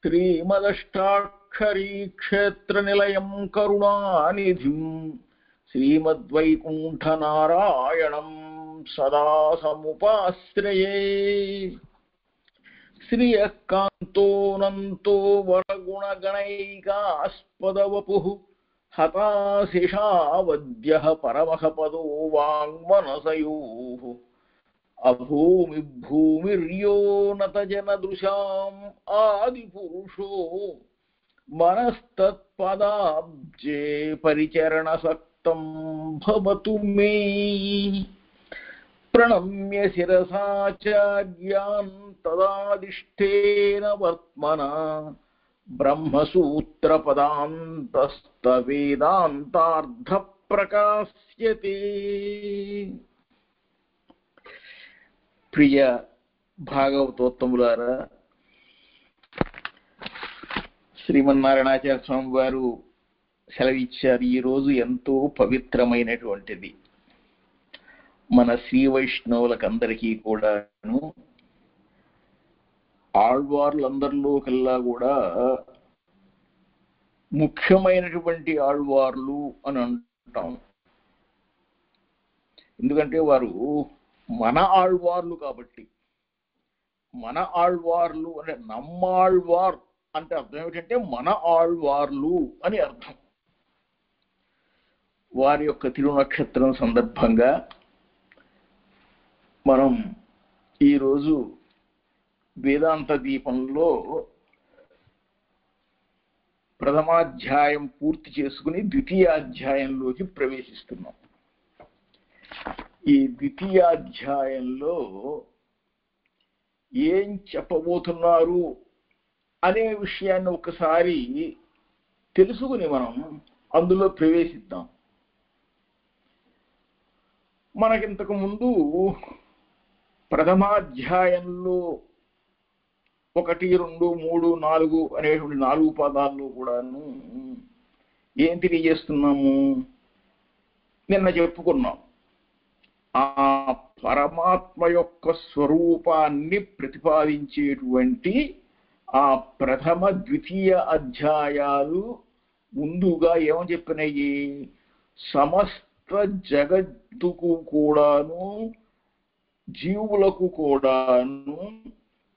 శ్రీమదష్టాక్షరీక్షేత్రనిలయం కరుణానిధిం శ్రీమద్వైకుంఠనారాయణం సదా సముపాశ్రయే. శ్రియకాంతోనంతో వరగుణగణైకాస్పదవపుః హతాశిషావద్యః పరమః పదో వాంగ్మనసయోః అభూమి భూమిర్యో నతజనదృశాం ఆదిపురుషో మనస్తత్పదాబ్జే పరిచరణసక్తం భవతు మే. ప్రణమ్య శిరసాచార్యాన్ తదాదిష్ఠేన వర్త్మనా బ్రహ్మసూత్రపదాంతస్తవేదాంతార్థ ప్రకాశ్యతే. ప్రియ భాగవతోత్తములారా, శ్రీమన్నారాయణాచార్య స్వామి వారు సెలవిచ్చారు. ఈరోజు ఎంతో పవిత్రమైనటువంటిది. మన శ్రీ వైష్ణవులకందరికీ కూడాను, ఆళ్వార్లందరిలో కల్లా కూడా ముఖ్యమైనటువంటి ఆళ్వార్లు అని అంటాం. ఎందుకంటే వారు మన ఆళ్వార్లు కాబట్టి. మన ఆళ్వార్లు అంటే నమ్మాళ్వార్ అంటే అర్థం ఏమిటంటే మన ఆళ్వార్లు అని అర్థం. వారి యొక్క తిరునక్షత్రం సందర్భంగా మనం ఈరోజు వేదాంత దీపంలో ప్రథమాధ్యాయం పూర్తి చేసుకుని ద్వితీయాధ్యాయంలోకి ప్రవేశిస్తున్నాం. ఈ ద్వితీయాధ్యాయంలో ఏం చెప్పబోతున్నారు అనే విషయాన్ని ఒకసారి తెలుసుకుని మనం అందులో ప్రవేశిద్దాం. మనకింతకు ముందు ప్రథమాధ్యాయంలో 1, 2, 3, 4 అనేటువంటి 4 పాదాల్లో కూడాను ఏం తెలియజేస్తున్నాము? నిన్న చెప్పుకున్నాం. ఆ పరమాత్మ యొక్క స్వరూపాన్ని ప్రతిపాదించేటువంటి ఆ ప్రథమ ద్వితీయ అధ్యాయాలు ముందుగా ఏమని చెప్పినాయి? సమస్త జగత్తుకు కూడాను, జీవులకు కూడాను,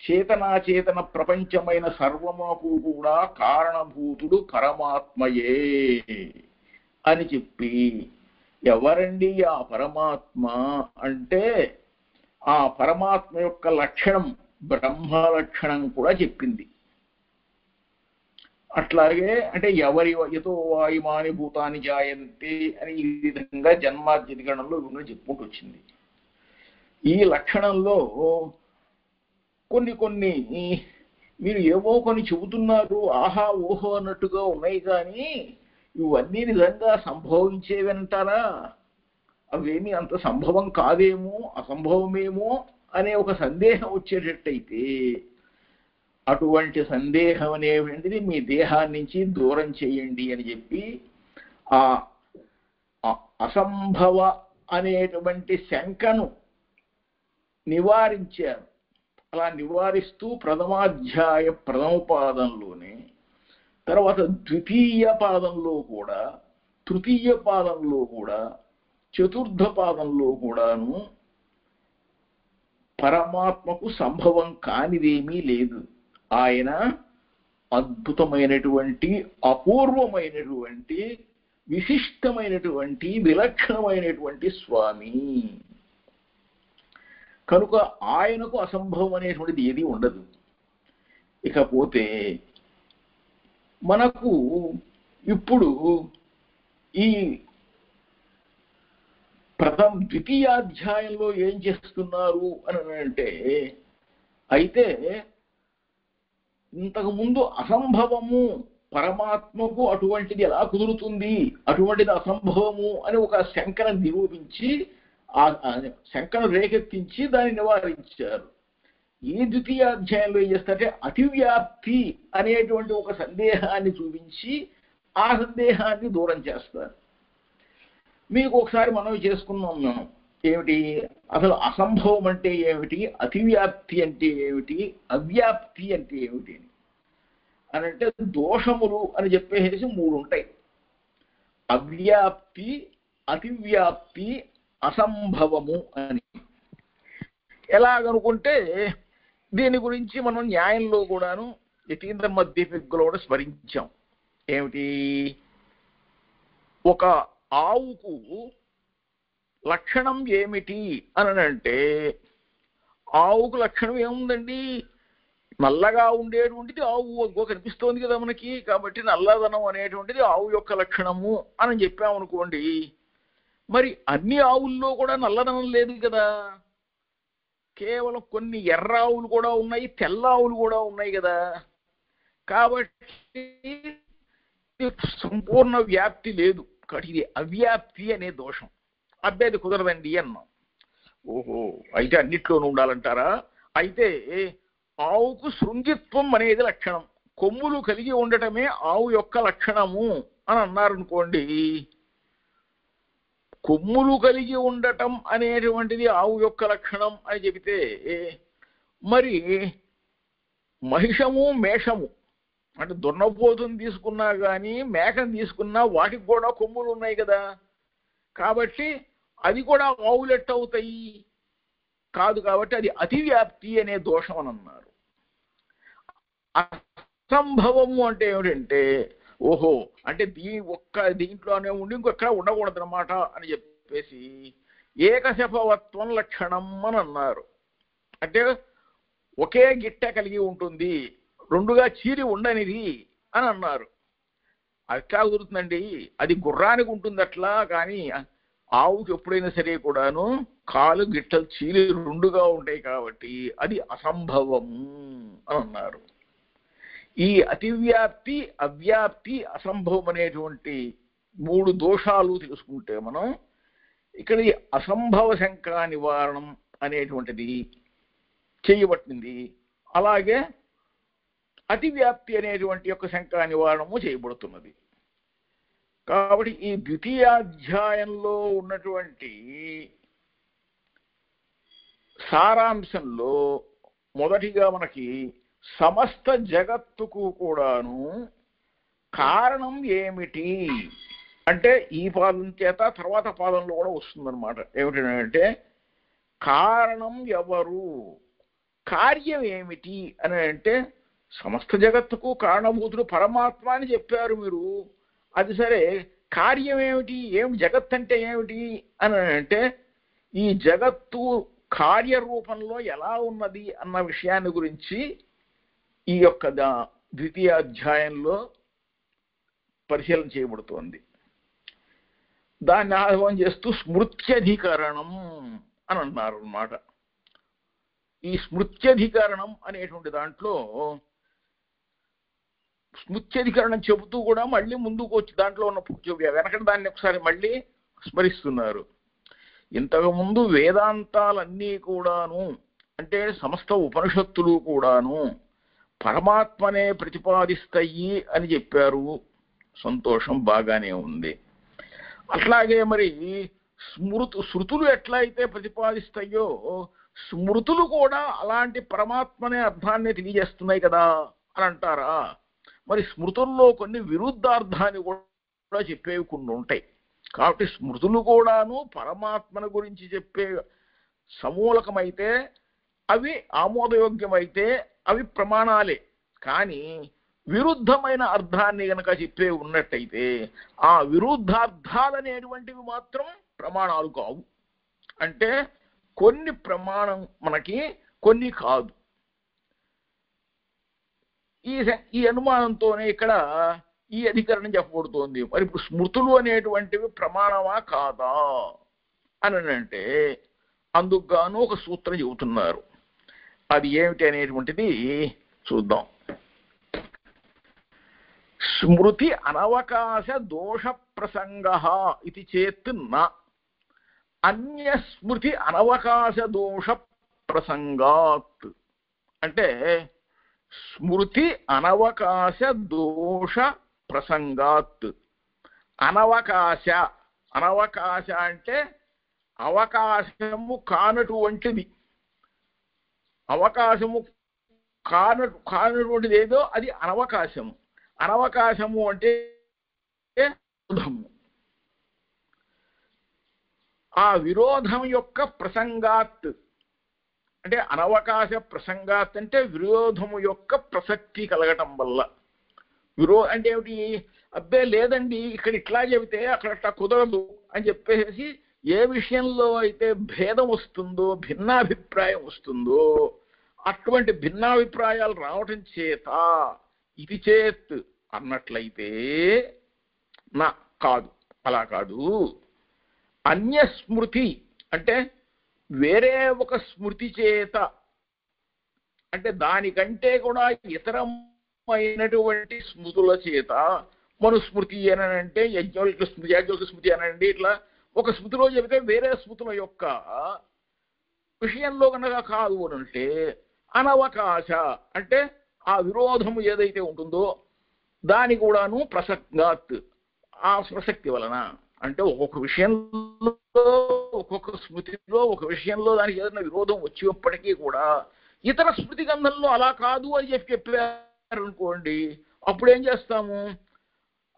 చేతనాచేతన ప్రపంచమైన సర్వమునకు కూడా కారణభూతుడు పరమాత్మయే అని చెప్పి, ఎవరండి ఆ పరమాత్మ అంటే ఆ పరమాత్మ యొక్క లక్షణం బ్రహ్మ లక్షణం కూడా చెప్పింది. అట్లాగే అంటే ఎవరి యతో వాయుమాని భూతాన్ని జాయంతే అని ఈ విధంగా జన్మాద్యధికరణంలో చెప్పుకుంటూ వచ్చింది. ఈ లక్షణంలో కొన్ని మీరు ఏవో కొన్ని చెబుతున్నారు, ఆహా ఓహో అన్నట్టుగా ఉన్నాయి, కానీ ఇవన్నీ నిజంగా సంభవించేవంటారా? అవేమీ అంత సంభవం కాదేమో, అసంభవమేమో అనే ఒక సందేహం వచ్చేటట్టయితే అటువంటి సందేహం అనేటువంటిది మీ దేహాన్ని నుంచి దూరం చేయండి అని చెప్పి ఆ అసంభవ అనేటువంటి శంకను నివారించారు. అలా నివారిస్తూ ప్రథమాధ్యాయ ప్రథమ పాదంలోనే, తర్వాత ద్వితీయ పాదంలో కూడా, తృతీయ పాదంలో కూడా, చతుర్థ పాదంలో కూడాను పరమాత్మకు సంభవం కానిదేమీ లేదు. ఆయన అద్భుతమైనటువంటి, అపూర్వమైనటువంటి, విశిష్టమైనటువంటి, విలక్షణమైనటువంటి స్వామి. కనుక ఆయనకు అసంభవం అనేటువంటిది ఏది ఉండదు. ఇకపోతే మనకు ఇప్పుడు ఈ ద్వితీయాధ్యాయంలో ఏం చేస్తున్నారు అని అంటే, అయితే ఇంతకుముందు అసంభవము పరమాత్మకు అటువంటిది ఎలా కుదురుతుంది, అటువంటిది అసంభవము అని ఒక శంకను నిరూపించి, ఆ శంకను రేకెత్తించి దాన్ని నివారించారు. ఈ ద్వితీయాధ్యాయంలో ఏం చేస్తారంటే అతివ్యాప్తి అనేటువంటి ఒక సందేహాన్ని చూపించి ఆ సందేహాన్ని దూరం చేస్తారు. మీకు ఒకసారి మనం చేసుకున్నాం మేము, ఏమిటి అసలు అసంభవం అంటే ఏమిటి, అతివ్యాప్తి అంటే ఏమిటి, అవ్యాప్తి అంటే ఏమిటి అని. అని అంటే దోషములు అని చెప్పేసి 3 ఉంటాయి. అవ్యాప్తి, అతివ్యాప్తి, అసంభవము అని. ఎలాగనుకుంటే దీని గురించి మనం న్యాయంలో కూడాను యతీంద్ర మధ్యపిగ్గులో కూడా స్మరించాం. ఏమిటి? ఒక ఆవుకు లక్షణం ఏమిటి అని అంటే, ఆవుకు లక్షణం ఏముందండి? నల్లగా ఉండేటువంటిది ఆవు కనిపిస్తోంది కదా మనకి. కాబట్టి నల్లదనం అనేటువంటిది ఆవు యొక్క లక్షణము అని చెప్పామనుకోండి. మరి అన్ని ఆవుల్లో కూడా నల్లదనం లేదు కదా. కేవలం కొన్ని ఎర్ర ఆవులు కూడా ఉన్నాయి, తెల్ల ఆవులు కూడా ఉన్నాయి కదా. కాబట్టి సంపూర్ణ వ్యాప్తి లేదు. కాబట్టి ఇది అవ్యాప్తి అనే దోషం. అబ్బేది కుదరదండి అన్నాం. ఓహో, అయితే అన్నిట్లోనూ ఉండాలంటారా? అయితే ఆవుకు శృంగిత్వం అనేది లక్షణం, కొమ్ములు కలిగి ఉండటమే ఆవు యొక్క లక్షణము అని అన్నారనుకోండి. కొమ్ములు కలిగి ఉండటం అనేటువంటిది ఆవు యొక్క లక్షణం అని చెబితే, మరి మహిషము మేషము అంటే దున్నపోతుని తీసుకున్నా కానీ మేకను తీసుకున్నా వాటికి కూడా కొమ్ములు ఉన్నాయి కదా. కాబట్టి అది కూడా ఆవులెట్ అవుతాయి కాదు. కాబట్టి అది అతివ్యాప్తి అనే దోషం అని అన్నారు. అసంభవము అంటే ఏమిటంటే, ఓహో అంటే దీంట్లోనే ఉండి ఇంకొక్కడ ఉండకూడదు అనమాట అని చెప్పేసి ఏకశపవత్వం లక్షణం అని అన్నారు. అంటే ఒకే గిట్ట కలిగి ఉంటుంది, 2గా చీరి ఉండనిది అని అన్నారు. అట్లా కుదురుతుందండి? అది గుర్రానికి ఉంటుంది అట్లా, కానీ ఆవుకి ఎప్పుడైనా సరే కూడాను కాలు గిట్టలు చీలి 2గా ఉంటాయి. కాబట్టి అది అసంభవము అని అన్నారు. ఈ అతివ్యాప్తి, అవ్యాప్తి, అసంభవం అనేటువంటి 3 దోషాలు తెలుసుకుంటే మనం ఇక్కడ ఈ అసంభవ శంకా నివారణం అనేటువంటిది చేయబట్టింది. అలాగే అతివ్యాప్తి అనేటువంటి యొక్క శంకా నివారణము చేయబడుతున్నది. కాబట్టి ఈ ద్వితీయాధ్యాయంలో ఉన్నటువంటి సారాంశంలో మొదటిగా మనకి సమస్త జగత్తుకు కూడాను కారణం ఏమిటి అంటే ఈ పాదం చేత తర్వాత పాదంలో కూడా వస్తుందన్నమాట. ఏమిటంటే కారణం ఎవరు, కార్యం ఏమిటి అని అంటే, సమస్త జగత్తుకు కారణభూతుడు పరమాత్మ అని చెప్పారు మీరు. అది సరే, కార్యం ఏమిటి? జగత్ అంటే ఏమిటి అని అంటే, ఈ జగత్తు కార్యరూపంలో ఎలా ఉన్నది అన్న విషయాన్ని గురించి ఈ యొక్క ద్వితీయ అధ్యాయంలో పరిశీలన చేయబడుతోంది. దాన్ని ఆహ్వానం చేస్తూ స్మృత్యధికరణం అని అన్నారు అన్నమాట. ఈ స్మృత్యధికరణం అనేటువంటి దాంట్లో స్మృత్యధికరణం చెబుతూ కూడా మళ్ళీ ముందుకు వచ్చి దాంట్లో ఉన్న వెనకటి దాన్ని ఒకసారి మళ్ళీ స్మరిస్తున్నారు. ఇంతకుముందు వేదాంతాలన్నీ కూడాను అంటే సమస్త ఉపనిషత్తులు కూడాను పరమాత్మనే ప్రతిపాదిస్తాయి అని చెప్పారు. సంతోషం, బాగానే ఉంది. అట్లాగే మరి శృతులు ఎట్లయితే ప్రతిపాదిస్తాయో స్మృతులు కూడా అలాంటి పరమాత్మనే అర్థాన్ని తెలియజేస్తున్నాయి కదా అని అంటారా? మరి స్మృతుల్లో కొన్ని విరుద్ధార్థాన్ని కూడా చెప్పేవి కొన్ని ఉంటాయి. కాబట్టి స్మృతులు కూడాను పరమాత్మను గురించి చెప్పే సమూలకమైతే అవి ఆమోదయోగ్యమైతే అవి ప్రమాణాలే. కానీ విరుద్ధమైన అర్థాన్ని గనక చెప్పే ఉన్నట్టయితే ఆ విరుద్ధార్థాలనేటువంటివి మాత్రం ప్రమాణాలు కావు. అంటే కొన్ని ప్రమాణం మనకి, కొన్ని కాదు. ఈ అనుమానంతోనే ఇక్కడ ఈ అధికరణం చెప్పబడుతోంది. మరి ఇప్పుడు స్మృతులు అనేటువంటివి ప్రమాణమా కాదా అని అంటే అందుకు గాను ఒక సూత్రం చెబుతున్నారు. అది ఏమిటి అనేటువంటిది చూద్దాం. స్మృతి అనవకాశ దోష ప్రసంగ ఇది చేత్ న అన్య స్మృతి అనవకాశ దోష ప్రసంగాత్. అంటే స్మృతి అనవకాశ దోష ప్రసంగాత్. అనవకాశ, అనవకాశ అంటే అవకాశము కానటువంటిది. అవకాశము కానటువంటిది ఏదో అది అనవకాశము. అనవకాశము అంటే విరోధము. ఆ విరోధం యొక్క ప్రసంగాత్ అంటే అనవకాశ ప్రసంగాత్ అంటే విరోధము యొక్క ప్రసక్తి కలగటం వల్ల. అంటే ఏమిటి? అబ్బే లేదండి ఇక్కడ ఇట్లా చెబితే అక్కడ అట్లా కుదరదు అని చెప్పేసి ఏ విషయంలో అయితే భేదం వస్తుందో, భిన్నాభిప్రాయం వస్తుందో, అటువంటి భిన్నాభిప్రాయాలు రావటం చేత ఇది చేత్ అన్నట్లయితే నా కాదు, అలా కాదు. అన్య స్మృతి అంటే వేరే ఒక స్మృతి చేత, అంటే దానికంటే కూడా ఇతరమైనటువంటి స్మృతుల చేత, మనుస్మృతి అనంటే యజ్ఞోల్క స్మృతి అనండి, ఇట్లా ఒక స్మృతిలో చెబితే వేరే స్మృతుల యొక్క విషయంలో కనుక కాదు అనంటే అనవకాశ అంటే ఆ విరోధము ఏదైతే ఉంటుందో దాని కూడాను ప్రసక్గాత్, ఆ ప్రసక్తి వలన. అంటే ఒక్కొక్క విషయంలో ఒక్కొక్క స్మృతిలో ఒక విషయంలో దానికి ఏదైనా విరోధం వచ్చేప్పటికీ కూడా ఇతర స్మృతి గ్రంథంలో అలా కాదు అని చెప్పారనుకోండి, అప్పుడేం చేస్తాము?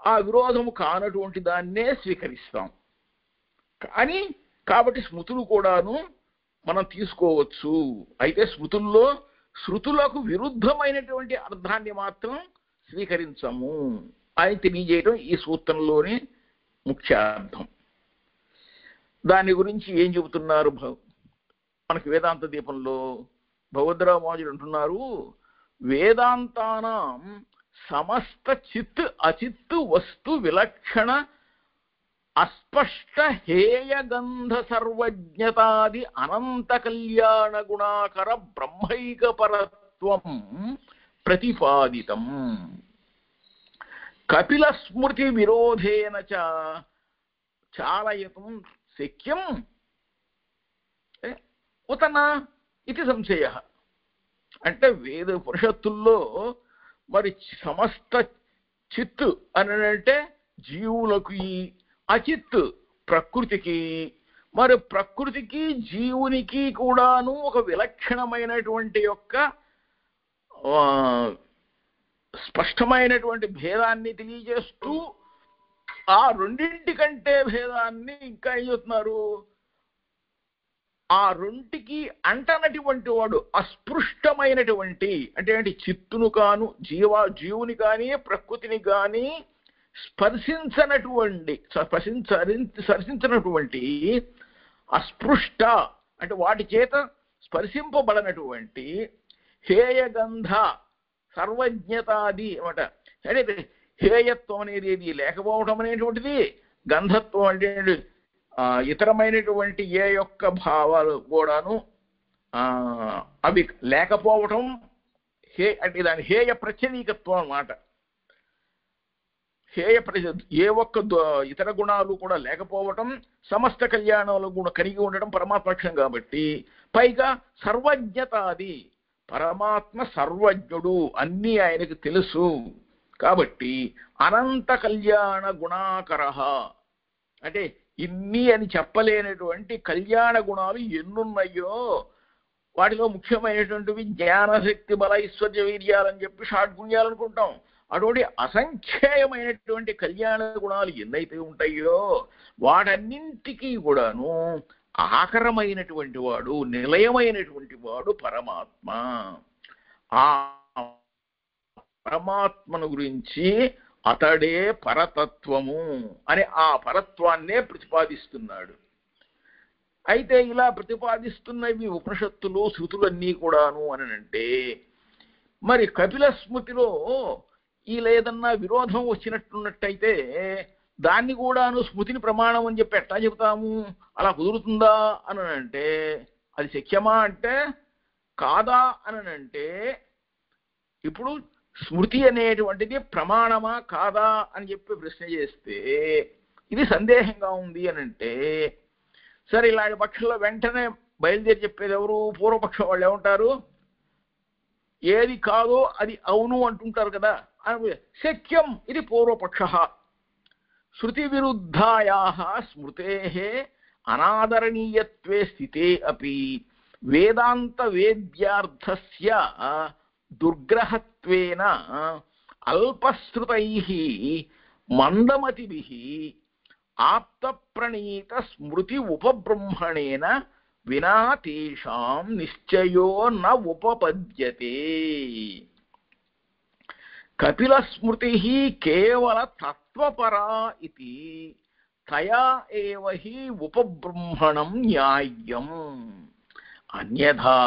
ఆ విరోధము కానటువంటి దాన్నే స్వీకరిస్తాం. కానీ కాబట్టి స్మృతులు కూడాను మనం తీసుకోవచ్చు. అయితే స్మృతుల్లో శృతులకు విరుద్ధమైనటువంటి అర్థాన్ని మాత్రం స్వీకరించము అని తెలియజేయడం ఈ సూత్రంలోని ముఖ్యార్థం. దాని గురించి ఏం చెబుతున్నారు మనకి వేదాంత దీపంలో? భగవద్రావు మహాజుడు అంటున్నారు, వేదాంతానాం సమస్త చిత్ అచిత్ వస్తు విలక్షణ అస్పష్ట హేయగంధ సర్వజ్ఞతాది అనంత కళ్యాణ గుణాకర బ్రహ్మైక పరత్వం ప్రతిపాదితం. కపిల స్మృతి విరోధేన చాలయతం శక్యం ఉతన ఇది సంశయ. అంటే వేద పురుషత్తుల్లో మరి సమస్త చిత్తు అని అంటే జీవులకు, అచిత్ ప్రకృతికి, మరి ప్రకృతికి జీవునికి కూడాను ఒక విలక్షణమైనటువంటి యొక్క స్పష్టమైనటువంటి భేదాన్ని తెలియజేస్తూ ఆ రెండింటి కంటే భేదాన్ని ఇంకా ఏం చెప్తున్నారు? ఆ రెంటికి అంటనటువంటి వాడు అస్పృష్టమైనటువంటి, అంటే ఏంటి? చిత్తును కాను జీవుని కానీ ప్రకృతిని కానీ స్పర్శించినటువంటి అస్పృష్ట అంటే వాటి చేత స్పర్శింపబడనటువంటి హేయగంధ సర్వజ్ఞతాది అనమాట. అంటే హేయత్వం అనేది లేకపోవటం అనేటువంటిది, గంధత్వం అంటే ఇతరమైనటువంటి ఏ యొక్క భావాలు కూడాను అవి లేకపోవటం అంటే దాని హేయ ప్రత్యేకత్వం అన్నమాట. ఏ ఒక్క ఇతర గుణాలు కూడా లేకపోవటం, సమస్త కళ్యాణాలు కూడా కలిగి ఉండడం పరమాత్మక్షం కాబట్టి, పైగా సర్వజ్ఞతాది పరమాత్మ సర్వజ్ఞుడు, అన్నీ ఆయనకు తెలుసు కాబట్టి అనంత కళ్యాణ గుణాకర అంటే ఇన్ని అని చెప్పలేనటువంటి కళ్యాణ గుణాలు ఎన్నున్నాయో వాటిలో ముఖ్యమైనటువంటివి జ్ఞానశక్తి బల ఐశ్వర్య వీర్యాలని చెప్పి షాడ్గుణ్యాలు అనుకుంటాం. అటువంటి అసంఖ్యేయమైనటువంటి కళ్యాణ గుణాలు ఎన్నైతే ఉంటాయో వాటన్నింటికీ కూడాను ఆకరమైనటువంటి వాడు, నిలయమైనటువంటి వాడు పరమాత్మ. ఆ పరమాత్మను గురించి అతడే పరతత్వము అని ఆ పరత్వాన్నే ప్రతిపాదిస్తున్నాడు. అయితే ఇలా ప్రతిపాదిస్తున్నవి ఉపనిషత్తులు శృతులన్నీ కూడాను అని అంటే, మరి కపిల స్మృతిలో ఈ లేదన్నా విరోధం వచ్చినట్టున్నట్టయితే దాన్ని కూడాను స్మృతిని ప్రమాణం అని చెప్పి ఎట్లా చెబుతాము? అలా కుదురుతుందా అని అంటే అది శక్యమా అంటే కాదా అని అంటే, ఇప్పుడు స్మృతి అనేటువంటిది ప్రమాణమా కాదా అని చెప్పి ప్రశ్న చేస్తే ఇది సందేహంగా ఉంది అని అంటే, సరే ఇలాంటి పక్షంలో వెంటనే బయలుదేరి చెప్పేది ఎవరు? పూర్వపక్షం వాళ్ళు ఏమంటారు? ఏది కాదో అది అవును అంటుంటారు కదా. శక్యం ఇది పూర్వపక్ష. శృతి విరుద్ధాయా స్మృతే అనాదరణీయత్వే స్థితే అపి వేదాంత వేద్యార్థస్య దుర్గ్రహత్వేన అల్పశ్రుతైః మందమతిభిః ఆప్తప్రణీత స్మృతి ఉపబ్రహ్మణేన వినా తేషాం నిశ్చయో న ఉపపద్యతే. కపిల స్మృతి కేవల తత్వపరా ఇతి తయా ఏవ హి ఉపబ్రహ్మణం న్యాయం. అన్యథా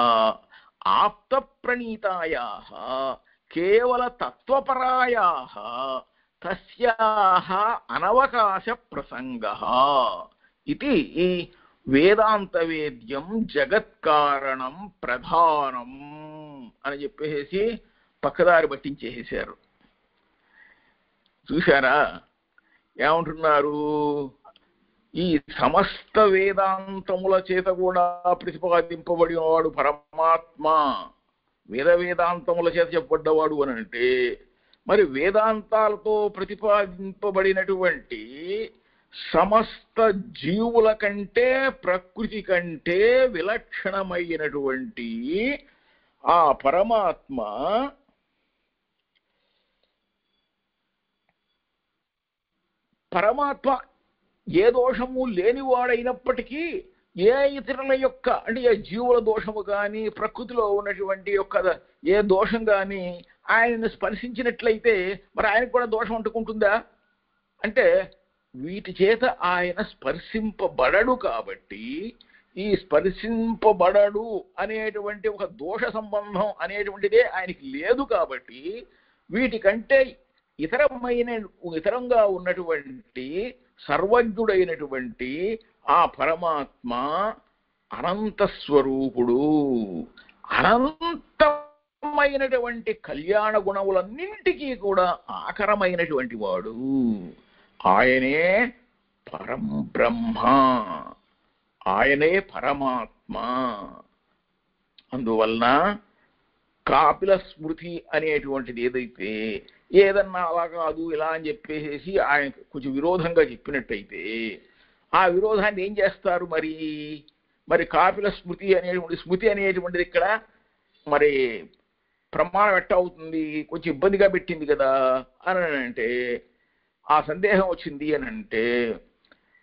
ఆప్తప్రణీతాయాః కేవల తత్వపరాయాః తస్యాః అనవకాశ ప్రసంగః ఇతి వేదాంతవేద్యం జగత్కారణం ప్రధానం అని చెప్పేసి పక్కదారి పట్టించేసారు. చూశారా ఏమంటున్నారు? ఈ సమస్త వేదాంతముల చేత కూడా ప్రతిపాదింపబడిన వాడు పరమాత్మ, వేదాంతముల చేత చెప్పబడ్డవాడు అని అంటే, మరి వేదాంతాలతో ప్రతిపాదింపబడినటువంటి సమస్త జీవుల కంటే ప్రకృతి కంటే విలక్షణమైనటువంటి ఆ పరమాత్మ ఏ దోషము లేనివాడైనప్పటికీ ఏ ఇతరుల యొక్క అంటే ఏ జీవుల దోషము కానీ ప్రకృతిలో ఉన్నటువంటి యొక్క ఏ దోషం కానీ ఆయనను స్పర్శించినట్లయితే మరి ఆయనకు కూడా దోషం అంటుకుంటుందా అంటే వీటి చేత ఆయన స్పర్శింపబడడు. కాబట్టి ఈ స్పర్శింపబడడు అనేటువంటి ఒక దోష సంబంధం అనేటువంటిదే ఆయనకి లేదు. కాబట్టి వీటికంటే ఇతరంగా ఉన్నటువంటి సర్వజ్ఞుడైనటువంటి ఆ పరమాత్మ అనంత స్వరూపుడు, అనంతమైనటువంటి కళ్యాణ గుణములన్నింటికీ కూడా ఆకరమైనటువంటి వాడు. ఆయనే పరం బ్రహ్మ, ఆయనే పరమాత్మ. అందువలన కాపిల స్మృతి అనేటువంటిది ఏదైతే ఏదన్నా అలా కాదు ఇలా అని చెప్పేసి ఆయన కొంచెం విరోధంగా చెప్పినట్టయితే ఆ విరోధాన్ని ఏం చేస్తారు? మరి కాపిల స్మృతి అనేటువంటిది ఇక్కడ మరి ప్రమాణం ఎట్ట అవుతుంది? కొంచెం ఇబ్బందిగా పెట్టింది కదా అని అంటే ఆ సందేహం వచ్చింది అని అంటే,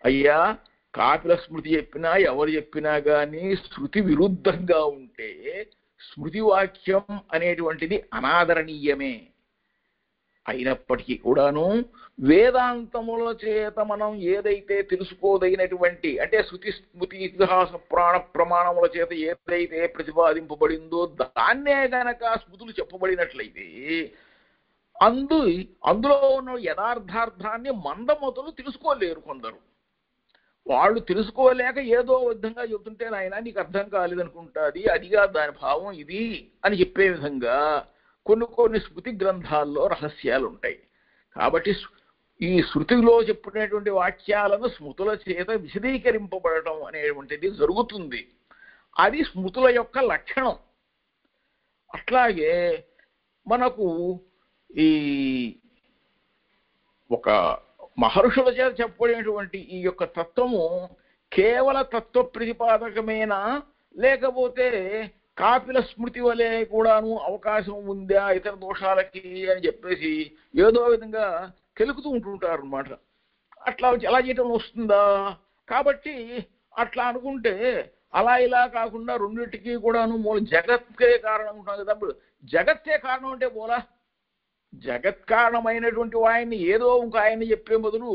అయ్యా కాపిల స్మృతి చెప్పినా ఎవరు చెప్పినా కానీ శృతి విరుద్ధంగా ఉంటే స్మృతి వాక్యం అనేటువంటిది అనాదరణీయమే. అయినప్పటికీ కూడాను వేదాంతముల చేత మనం ఏదైతే తెలుసుకోదగినటువంటి అంటే శృతి స్మృతి ఇతిహాస పురాణ ప్రమాణముల చేత ఏదైతే ప్రతిపాదింపబడిందో దాన్నే గనక స్మృతులు చెప్పబడినట్లయితే అందులో ఉన్న యథార్థార్థాన్ని మందమతులు తెలుసుకోలేరు. కొందరు వాళ్ళు తెలుసుకోలేక ఏదో విధంగా చెబుతుంటే నాయన నీకు అర్థం కాలేదనుకుంటుంది, అదిగా దాని భావం ఇది అని చెప్పే విధంగా కొన్ని స్మృతి గ్రంథాల్లో రహస్యాలు ఉంటాయి. కాబట్టి ఈ శృతిలో చెప్పినటువంటి వాక్యాలను స్మృతుల చేత విశదీకరింపబడటం అనేటువంటిది జరుగుతుంది. అది స్మృతుల యొక్క లక్షణం. అట్లాగే మనకు ఈ ఒక మహర్షుల చేత చెప్పబడినటువంటి ఈ యొక్క తత్వము కేవల తత్వ ప్రతిపాదకమేనా, లేకపోతే కాపిల స్మృతి వలె కూడాను అవకాశం ఉందా ఇతర దోషాలకి అని చెప్పేసి ఏదో విధంగా కెలుకుతూ ఉంటుంటారు అన్నమాట. అట్లా ఎలా చేయటం వస్తుందా? కాబట్టి అట్లా అనుకుంటే అలా ఇలా కాకుండా రెండింటికి కూడాను మూల జగత్తే కారణం ఉంటాం కదా. జగత్తే కారణం అంటే పోలా, జగత్ కారణమైనటువంటి ఆయన్ని ఏదో ఇంకో ఆయన్ని చెప్పే బదులు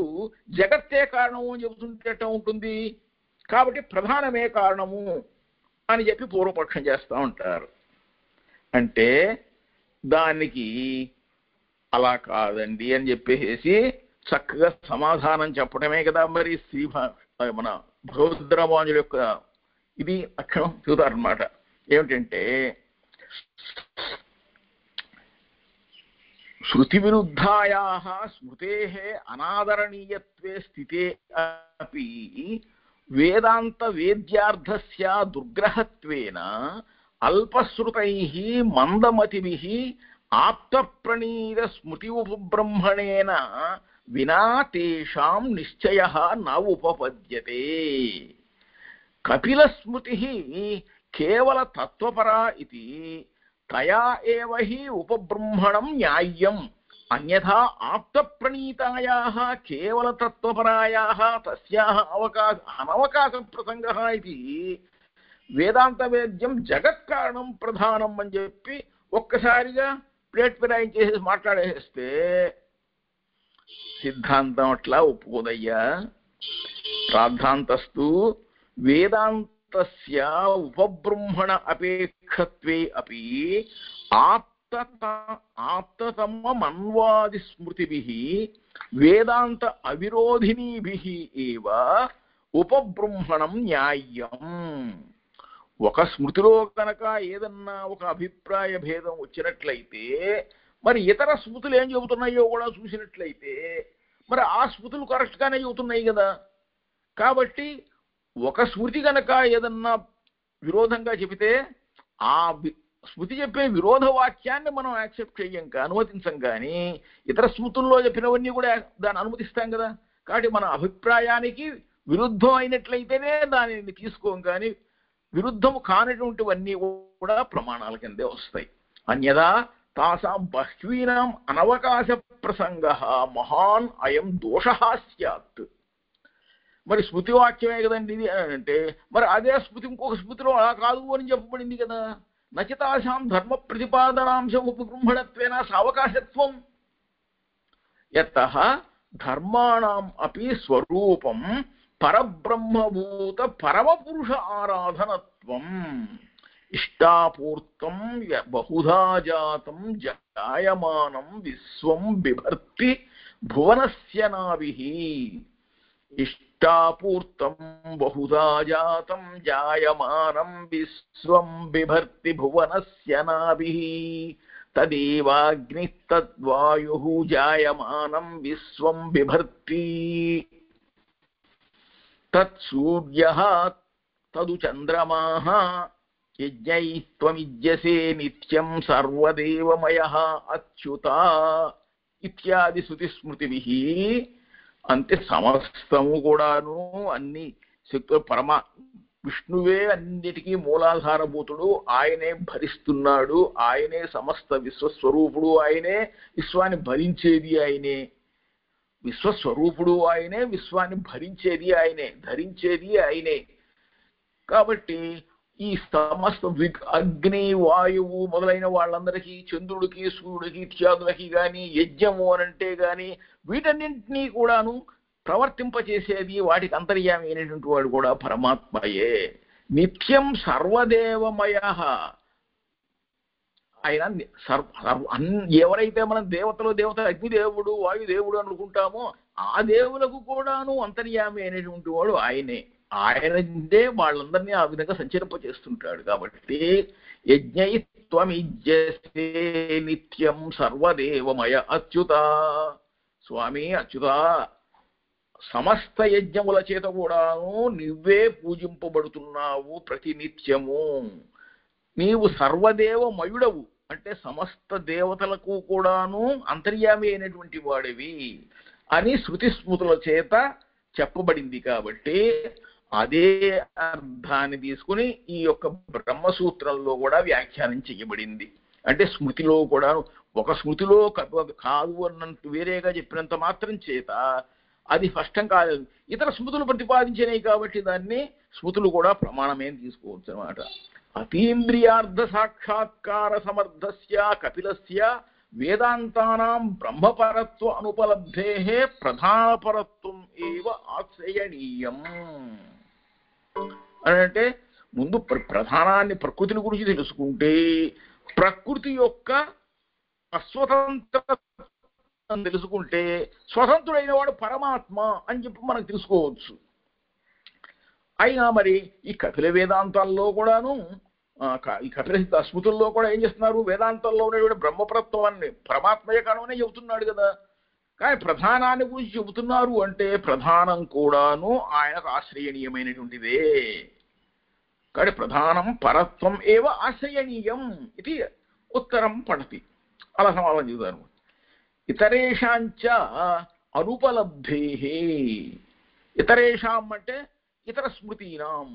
జగత్తే కారణము అని చెబుతుంటే ఉంటుంది. కాబట్టి ప్రధానమే కారణము అని చెప్పి పూర్వపక్షం చేస్తూ ఉంటారు. అంటే దానికి అలా కాదండి అని చెప్పేసి చక్కగా సమాధానం చెప్పడమే కదా మరి మన భగవద్రామానుజుల యొక్క ఇది లక్షణం చూతారనమాట. ఏమిటంటే శృతి విరుద్ధాయాః స్మృతేః అనాదరణీయత్వే స్థితే అపి వేదాంత వేద్యార్థస్య దుర్గ్రహత్వేన అల్పశ్రుతైః మందమతిభిః ఆప్తప్రణీత స్మృతి ఉపబ్రహ్మణేన వినా తేషాం నిశ్చయః న ఉపపద్యతే. కపిల స్మృతి కేవల తత్వపరా ఇది తయా ఏవ హి ఉపబ్రహ్మణం న్యాయం అన్యథా ఆప్తప్రణీతాయాః కేవలతత్వపరాయాః తస్యాః అనవకాశ ప్రసంగः ఇది వేదాంత వేద్యం జగత్కారణం ప్రధానం అని చెప్పి ఒక్కసారిగా ప్లేట్ ఫిరాయించేసి మాట్లాడేస్తే సిద్ధాంతం అట్లా ఒప్పుకోదయ్యా. ప్రార్థాంతస్తు వేదాంతస్య ఉపబ్రహ్మణ అపేక్షత్వే అపి ఆప్తతమన్వాది స్మృతిభిః వేదాంత అవిరోధినీభిః ఏవ ఉపబ్రహ్మణం న్యాయం. ఒక స్మృతిలో కనుక ఏదన్నా ఒక అభిప్రాయ భేదం వచ్చినట్లయితే మరి ఇతర స్మృతులు ఏం చెబుతున్నాయో కూడా చూసినట్లయితే మరి ఆ స్మృతులు కరెక్ట్గానే చెబుతున్నాయి కదా. కాబట్టి ఒక స్మృతి కనుక ఏదన్నా విరోధంగా చెబితే ఆ స్మృతి చెప్పే విరోధ వాక్యాన్ని మనం యాక్సెప్ట్ చెయ్యం, అనుమతించం. కానీ ఇతర స్మృతుల్లో చెప్పినవన్నీ కూడా దాన్ని అనుమతిస్తాం కదా. కాబట్టి మన అభిప్రాయానికి విరుద్ధం అయినట్లయితేనే దానిని తీసుకోం, కానీ విరుద్ధము కానటువంటివన్నీ కూడా ప్రమాణాల కిందే వస్తాయి. అన్యదా తాసాం బహ్వీనాం అనవకాశ ప్రసంగ మహాన్ అయం దోషః స్యాత్. మరి స్మృతి వాక్యమే కదండి ఇది అంటే మరి అదే స్మృతి ఇంకొక స్మృతిలో అలా కాదు అని చెప్పబడింది కదా. నచితాసాం ధర్మ ప్రతిపాదనాంశ ఉపబ్రహ్మణత్వేన సావకాశత్వం యతః ధర్మాణం అపి స్వరూపం పరబ్రహ్మభూత పరమపురుష ఆరాధనత్వం ఇష్టాపూర్తం బహుధా జాతం జాయమానం విశ్వం బిభర్తి భువనస్య నాభిః. ఇష్టాపూర్తం బహుధా జాతం జాయమానం విశ్వం బిభర్తి భువనస్య నాభిః. తదేవాగ్నిః తద్వాయుః జాయమానం విశ్వం బిభర్తి. తత్సూర్యః తదు చంద్రమాః యజ్ఞైః త్వమిజ్యసే నిత్యం సర్వదేవమయః అచ్యుత ఇత్యాది శృతిస్మృతిభిః. అంతే సమస్తము కూడాను అన్ని శక్తులు విష్ణువే అన్నిటికీ మూలాధారభూతుడు, ఆయనే భరిస్తున్నాడు, ఆయనే సమస్త విశ్వస్వరూపుడు, ఆయనే విశ్వాన్ని భరించేది ఆయనే. విశ్వస్వరూపుడు ఆయనే, విశ్వాన్ని భరించేది ఆయనే, ధరించేది ఆయనే. కాబట్టి ఈ సమస్త అగ్ని వాయువు మొదలైన వాళ్ళందరికీ, చంద్రుడికి సూర్యుడికి ఇత్యాదులకి కానీ యజ్ఞము అనంటే కానీ వీటన్నింటినీ కూడాను ప్రవర్తింపచేసేది వాటికి అంతర్యామి అయినటువంటి వాడు కూడా పరమాత్మయే. నిత్యం సర్వదేవమయ. ఆయన ఎవరైతే మనం దేవతలు అగ్నిదేవుడు వాయుదేవుడు అనుకుంటామో ఆ దేవులకు కూడాను అంతర్యామి అయినటువంటి వాడు ఆయనే. ఆయనందే వాళ్ళందరినీ ఆ విధంగా సంచరింపచేస్తుంటాడు. కాబట్టి యజ్ఞయిత్వమిజ్యసే నిత్యం సర్వదేవమయ అచ్యుత. స్వామి అచ్యుత, సమస్త యజ్ఞముల చేత కూడాను నువ్వే పూజింపబడుతున్నావు ప్రతినిత్యము. నీవు సర్వదేవమయుడవు అంటే సమస్త దేవతలకు కూడాను అంతర్యామి అయినటువంటి వాడివి అని శృతి స్మృతుల చేత చెప్పబడింది. కాబట్టి అదే అర్థాన్ని తీసుకుని ఈ యొక్క బ్రహ్మసూత్రంలో కూడా వ్యాఖ్యానం చేయబడింది. అంటే స్మృతిలో కూడా ఒక స్మృతిలో కాదు అన్నంత వేరేగా చెప్పినంత మాత్రం చేత అది స్పష్టం కాదు. ఇతర స్మృతులు ప్రతిపాదించినాయి కాబట్టి దాన్ని స్మృతులు కూడా ప్రమాణమేం తీసుకోవచ్చు అన్నమాట. అతీంద్రియార్థ సాక్షాత్కార సమర్థస్య కపిలస్య వేదాంతానాం బ్రహ్మపరత్వ అనుపలబ్ధేః ప్రధానపరత్వం ఏవ ఆశ్రయణీయం. అంటే ముందు ప్రధానాన్ని ప్రకృతిని గురించి తెలుసుకుంటే ప్రకృతి యొక్క అస్వతంత్రం తెలుసుకుంటే స్వతంత్రుడైన వాడు పరమాత్మ అని చెప్పి మనకు తెలుసుకోవచ్చు. అయినా మరి ఈ కపిల వేదాంతాల్లో కూడాను ఈ కపిల స్మృతుల్లో కూడా ఏం చేస్తున్నారు, వేదాంతంలో ఉన్నటువంటి బ్రహ్మపరత్వాన్ని పరమాత్మయ కారణమనే చెబుతున్నాడు కదా. కానీ ప్రధానాన్ని గురించి చెబుతున్నారు అంటే ప్రధానం కూడాను ఆయనకు ఆశ్రయణీయమైనటువంటిదే. కాబట్టి ప్రధానం పరత్వం ఏవ ఆశ్రయణీయం ఇది ఉత్తరం పడతి. అలా సమాధానం చెబుతాను. ఇతరేషాంచ అనుపలబ్ధేః. ఇతరేషాం అంటే ఇతర స్మృతీనాం,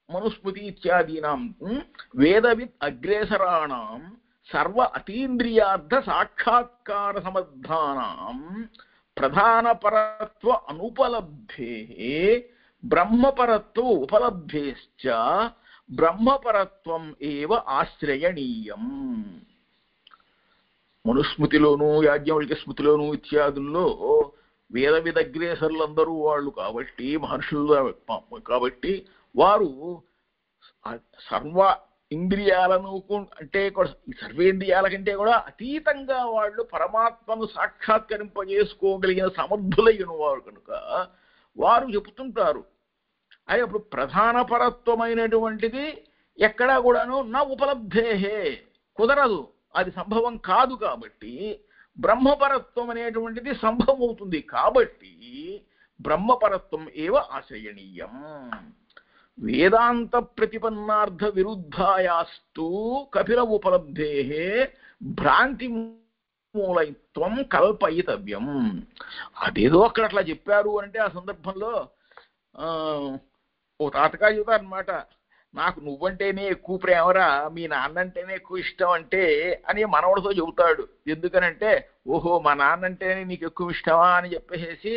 మనుస్మృతి ఇత్యాదీనాం వేదవిత్ అగ్రేసరాణం సర్వ అతీంద్రియార్థ సాక్షాత్కార సమర్థానాం ప్రధానపరత్వ అనుపలబ్ధే బ్రహ్మపరత్వ ఉపలబ్ధేశ్చ బ్రహ్మపరత్వం ఏవ ఆశ్రయణీయం. మనుస్మృతిలోను యాజ్ఞవల్క్య స్మృతిలోను ఇత్యాదుల్లో వేద విదగ్రేసరులందరూ వాళ్ళు కాబట్టి మహర్షులు కాబట్టి వారు సర్వ ఇంద్రియాలను అంటే సర్వేంద్రియాల కంటే కూడా అతీతంగా వాళ్ళు పరమాత్మను సాక్షాత్కరింపజేసుకోగలిగిన సమర్థులైన వారు కనుక వారు చెబుతుంటారు. అది అప్పుడు ప్రధాన పరత్వమైనటువంటిది ఎక్కడా కూడాను నా ఉపలబ్ధేహే కుదరదు, అది సంభవం కాదు. కాబట్టి బ్రహ్మపరత్వం అనేటువంటిది సంభవం అవుతుంది. కాబట్టి బ్రహ్మపరత్వం ఏవ ఆశ్రయణీయం. వేదాంత ప్రతిపన్నార్థ విరుద్ధాయాస్తు కపిల ఉపలబ్ధే భ్రాంతి మూలైత్వం కల్పయితవ్యం. అదేదో అక్కడ అట్లా చెప్పారు అంటే ఆ సందర్భంలో ఓ తాతగా చెబుతారనమాట, నాకు నువ్వంటేనే ఎక్కువ ప్రేమరా, మీ నాన్నంటేనే ఎక్కువ ఇష్టం అంటే అని మనవడితో చెబుతాడు. ఎందుకనంటే ఓహో మా నాన్నంటేనే నీకు ఎక్కువ ఇష్టమా అని చెప్పేసి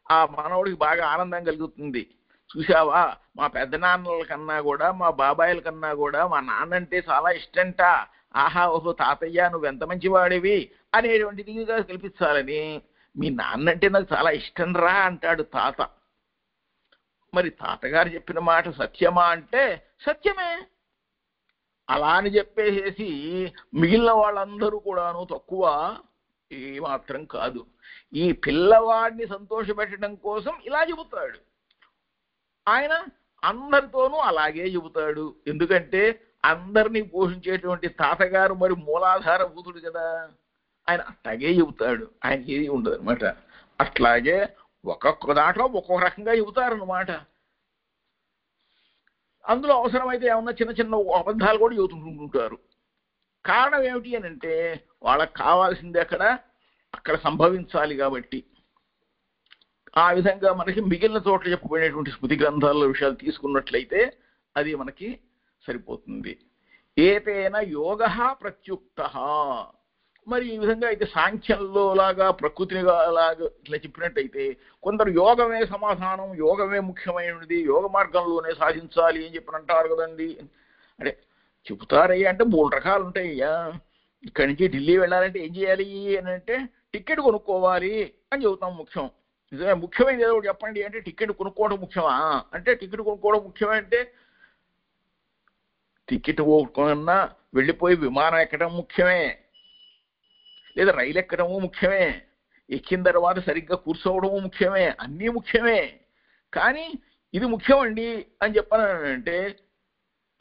ఆ మనవడికి బాగా ఆనందం కలుగుతుంది. చూసావా మా పెద్దనాన్నల కన్నా కూడా మా బాబాయిల కన్నా కూడా మా నాన్నంటే చాలా ఇష్టంట, ఆహా ఓహో తాతయ్య నువ్వు ఎంత మంచివాడివి అనేటువంటిది కల్పించాలని. మీ నాన్నంటే నాకు చాలా ఇష్టం రా అంటాడు తాత. మరి తాతగారు చెప్పిన మాట సత్యమా అంటే సత్యమే. అలా అని చెప్పేసి మిగిలిన వాళ్ళందరూ కూడాను తక్కువ ఏమాత్రం కాదు. ఈ పిల్లవాడిని సంతోషపెట్టడం కోసం ఇలా చెబుతాడు. ఆయన అందరితోనూ అలాగే చెబుతాడు. ఎందుకంటే అందరినీ పోషించేటువంటి తాతగారు మరి మూలాధారభూతుడు కదా, ఆయన అట్లాగే చెబుతాడు. ఆయన ఏది ఉండదు అనమాట. అట్లాగే ఒక్కొక్క దాంట్లో ఒక్కొక్క రకంగా చెబుతారన్నమాట. అందులో అవసరమైతే ఏమన్నా చిన్న చిన్న అబద్ధాలు కూడా చెబుతుంటుంటారు. కారణం ఏమిటి అని అంటే వాళ్ళకి కావాల్సింది అక్కడ సంభవించాలి కాబట్టి. ఆ విధంగా మనకి మిగిలిన చోట్ల చెప్పబడినటువంటి స్మృతి గ్రంథాల విషయాలు తీసుకున్నట్లయితే అది మనకి సరిపోతుంది. ఏతేన యోగ ప్రత్యుక్త. మరి ఈ విధంగా అయితే సాంఖ్యంలో లాగా ప్రకృతిని లాగా ఇట్లా చెప్పినట్టయితే కొందరు యోగమే సమాధానం, యోగమే ముఖ్యమైనది, యోగ మార్గంలోనే సాధించాలి అని చెప్పి అంటారు కదండి. అంటే చెబుతారయ్యా అంటే 3 రకాలు ఉంటాయ్యా. ఇక్కడి నుంచి ఢిల్లీ వెళ్ళాలంటే ఏం చేయాలి అని అంటే టికెట్ కొనుక్కోవాలి అని చెబుతాం. ముఖ్యం నిజమే, ముఖ్యమైనది ఏదో చెప్పండి అంటే టికెట్ కొనుక్కోవడం ముఖ్యమా అంటే టికెట్ కొనుక్కోవడం ముఖ్యమే అంటే టికెట్ కొనుక్కున్నా వెళ్ళిపోయి విమానం ఎక్కడం ముఖ్యమే, లేదా రైలు ఎక్కడము ముఖ్యమే, ఎక్కిన తర్వాత సరిగ్గా కూర్చోవడము ముఖ్యమే, అన్నీ ముఖ్యమే. కానీ ఇది ముఖ్యమండి అని చెప్పానంటే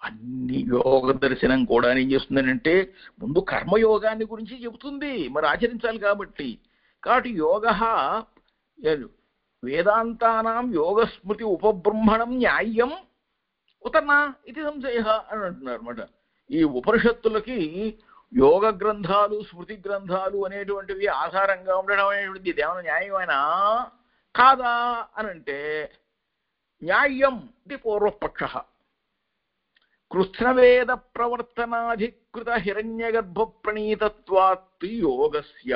అన్ని యోగ దర్శనం కూడా ఏం చేస్తుందనంటే ముందు కర్మయోగాన్ని గురించి చెబుతుంది, మరి ఆచరించాలి కాబట్టి. కాబట్టి యోగ వేదాంతానాం యోగస్మృతి ఉపబ్రహ్మణం న్యాయం ఉతనా ఇది సంశయ అని అంటున్నారు అనమాట. ఈ ఉపనిషత్తులకి యోగ గ్రంథాలు స్మృతి గ్రంథాలు అనేటువంటివి ఆధారంగా ఉండడం అనేటువంటిది ఇదేమన్నా న్యాయమైనా కాదా అని అంటే న్యాయం ఇది పూర్వపక్ష. కృష్ణవేద ప్రవర్తనాధికృత హిరణ్యగర్భ ప్రణీతత్వాత్ యోగస్య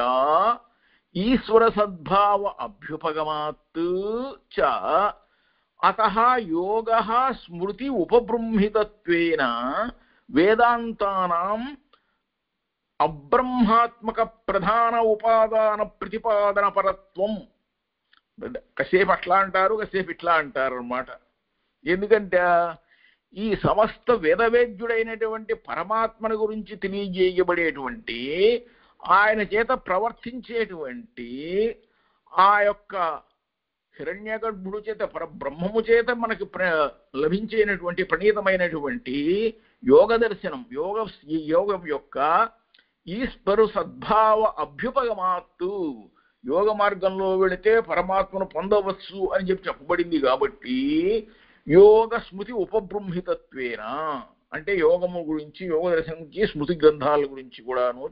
ఈశ్వర సద్భావ అభ్యుపగమాత్ చ అతః యోగః స్మృతి ఉపబృంహితత్వేన వేదాంతానాం అబ్రహ్మాత్మక ప్రధాన ఉపాదాన ప్రతిపాదన పరత్వం. కాసేపు అట్లా అంటారు, కాసేపు ఇట్లా అంటారు అన్నమాట. ఎందుకంటే ఈ సమస్త వేదవేద్యుడైనటువంటి పరమాత్మని గురించి తెలియజేయబడేటువంటి ఆయన చేత ప్రవర్తించేటువంటి ఆ యొక్క హిరణ్యగర్భుడు చేత పరబ్రహ్మము చేత మనకి లభించేటువంటి ప్రణీతమైనటువంటి యోగ దర్శనం, యోగం యొక్క ఈశ్వరు సద్భావ అభ్యుపగమాత్తు యోగ మార్గంలో వెళితే పరమాత్మను పొందవచ్చు అని చెప్పబడింది. కాబట్టి యోగ స్మృతి ఉపబృంహితత్వేన అంటే యోగము గురించి యోగ దర్శనం గురించి స్మృతి గ్రంథాల గురించి కూడాను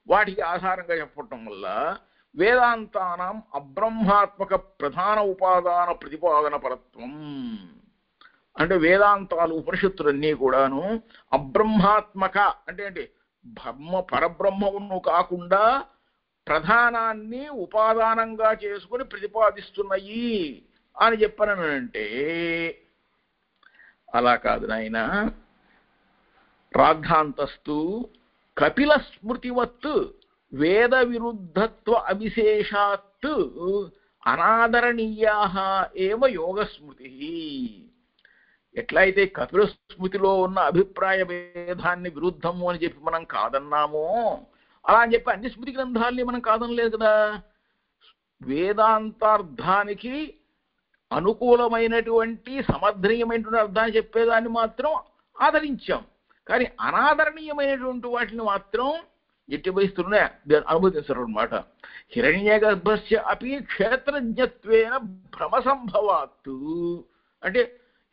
వాటికి ఆధారంగా చెప్పటం వల్ల వేదాంతానాం అబ్రహ్మాత్మక ప్రధాన ఉపాదాన ప్రతిపాదన పరత్వం అంటే వేదాంతాలు ఉపనిషత్తులన్నీ కూడాను అబ్రహ్మాత్మక అంటే పరబ్రహ్మమును కాకుండా ప్రధానాన్ని ఉపాదానంగా చేసుకుని ప్రతిపాదిస్తున్నాయి అని చెప్పానంటే అలా కాదు నాయన. రాద్ధాంతస్తు కపిల స్మృతివత్ వేద విరుద్ధత్వ అవిశేషాత్ అనాదరణీయా ఏవ యోగ స్మృతి. ఎట్లయితే కపిల స్మృతిలో ఉన్న అభిప్రాయ భేదాన్ని విరుద్ధము అని చెప్పి మనం కాదన్నామో, అలా అని చెప్పి అన్ని స్మృతి గ్రంథాలని మనం కాదనలేదు కదా. వేదాంతార్థానికి అనుకూలమైనటువంటి సమర్థనీయమైనటువంటి అర్థాన్ని చెప్పేదాన్ని మాత్రం ఆదరించాం, కానీ అనాదరణీయమైనటువంటి వాటిని మాత్రం ఎట్టి పరిస్థితుల్లో అనుమతిస్తారు అనమాట. హిరణ్యగర్భస్య అపి క్షేత్రజ్ఞత్వేన భ్రమ సంభవాత్తు అంటే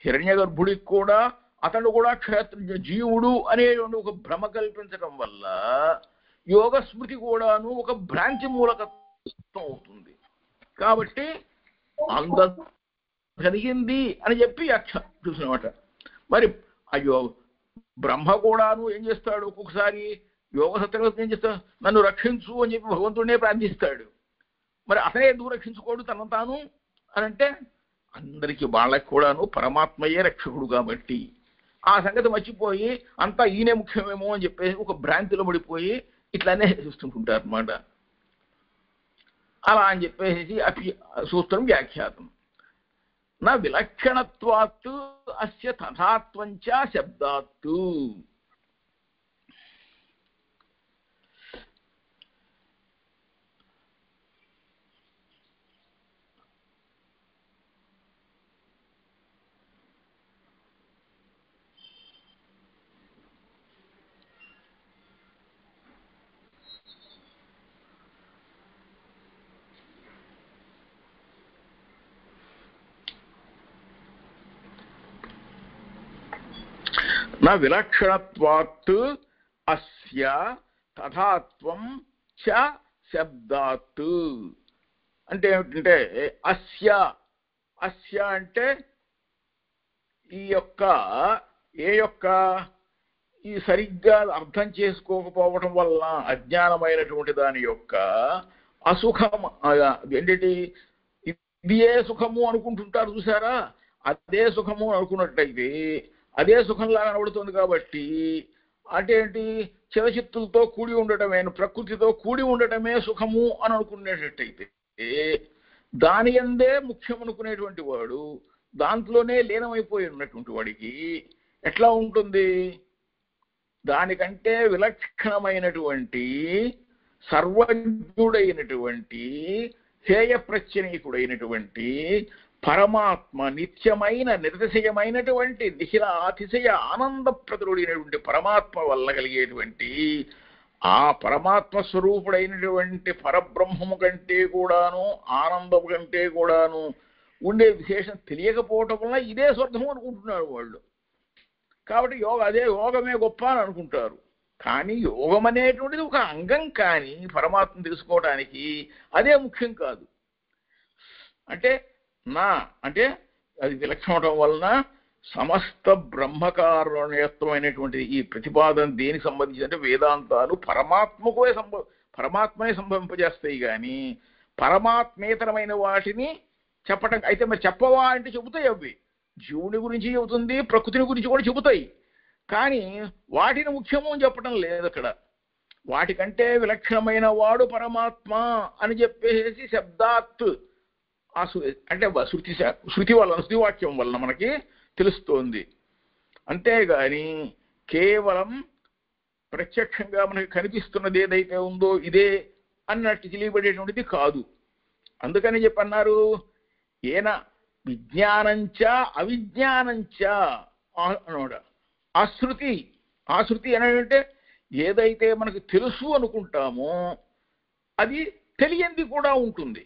హిరణ్యగర్భుడికి కూడా అతడు కూడా క్షేత్రజ్ఞ జీవుడు అనేటువంటి ఒక భ్రమ కల్పించడం వల్ల యోగ స్మృతి కూడాను ఒక భ్రాంతి మూలకత్వం అవుతుంది. కాబట్టి అందరూ జరిగింది అని చెప్పి చూసినమాట. మరి అయ్యో బ్రహ్మ కూడాను ఏం చేస్తాడు, ఒక్కొక్కసారి యోగ సత్యగతం ఏం చేస్తాడు, నన్ను రక్షించు అని చెప్పి భగవంతుడినే ప్రార్థిస్తాడు. మరి అతనే ఎందుకు రక్షించుకోడు తన తాను అని అంటే అందరికీ వాళ్ళకి కూడాను పరమాత్మయే రక్షకుడు కాబట్టి ఆ సంగతి మర్చిపోయి అంతా ఈయనే ముఖ్యమేమో అని చెప్పేసి ఒక భ్రాంతిలో పడిపోయి ఇట్లానే చూస్తుంటుంటారు అన్నమాట. అలా అని చెప్పేసి సూత్రం వ్యాఖ్యాతం. నా విలక్షణత్వాత్ అస్య తథాత్వంచ శబ్దాత్తు. నా విలక్షణత్వాత్ అస్య తథాత్వం చ శబ్దాత్ అంటే ఏమిటంటే అస్య అస్య అంటే ఈ సరిగ్గా అర్థం చేసుకోకపోవటం వల్ల అజ్ఞానమైనటువంటి దాని యొక్క అసుఖం ఏంటి ఇది ఏ సుఖము అనుకుంటుంటారు చూసారా, అదే సుఖము అనుకున్నట్టయితే అదే సుఖంలా కనబడుతుంది. కాబట్టి అటేంటి చిరచిత్తులతో కూడి ఉండటమే, ప్రకృతితో కూడి ఉండటమే సుఖము అని అనుకునేటట్టయితే దాని అందే ముఖ్యం అనుకునేటువంటి వాడు దాంట్లోనే లీనమైపోయి ఉన్నటువంటి వాడికి ఎట్లా ఉంటుంది? దానికంటే విలక్షణమైనటువంటి సర్వజ్ఞుడైనటువంటి హేయ ప్రత్యనీకుడైనటువంటి పరమాత్మ నిత్యమైన నిర్తిశయమైనటువంటి అతిశయ ఆనందప్రదుడైనటువంటి పరమాత్మ వల్ల కలిగేటువంటి ఆ పరమాత్మ స్వరూపుడైనటువంటి పరబ్రహ్మము కంటే కూడాను ఆనందము కంటే కూడాను ఉండే విశేషం తెలియకపోవటం వల్ల ఇదే స్వర్గం అనుకుంటున్నారు వాళ్ళు. కాబట్టి అదే యోగమే గొప్ప అని అనుకుంటారు. కానీ యోగం అనేటువంటిది ఒక అంగం, కానీ పరమాత్మ తెలుసుకోవడానికి అదే ముఖ్యం కాదు. అంటే అది విలక్షణం వలన సమస్త బ్రహ్మకారణత్వమైనటువంటి ఈ ప్రతిపాదన దేనికి సంబంధించి అంటే వేదాంతాలు పరమాత్మనే సంభవింపజేస్తాయి, కానీ పరమాత్మేతరమైన వాటిని చెప్పటం అయితే మరి చెప్పవా అంటే చెబుతాయి. అవి జీవుని గురించి చెబుతుంది, ప్రకృతిని గురించి కూడా చెబుతాయి, కానీ వాటిని ముఖ్యము అని చెప్పడం లేదు అక్కడ. వాటికంటే విలక్షణమైన వాడు పరమాత్మ అని చెప్పేసి శబ్దాత్ అంటే శృతి వాక్యం వలన మనకి తెలుస్తోంది. అంతేగాని కేవలం ప్రత్యక్షంగా మనకి కనిపిస్తున్నది ఏదైతే ఉందో ఇదే అన్నట్టు తెలియబడేటువంటిది కాదు. అందుకని చెప్పన్నారు ఏన విజ్ఞానంచ అవిజ్ఞానంచ అన్నాడు. ఆశృతి అంటే ఏదైతే మనకు తెలుసు అనుకుంటామో అది తెలియంది కూడా ఉంటుంది.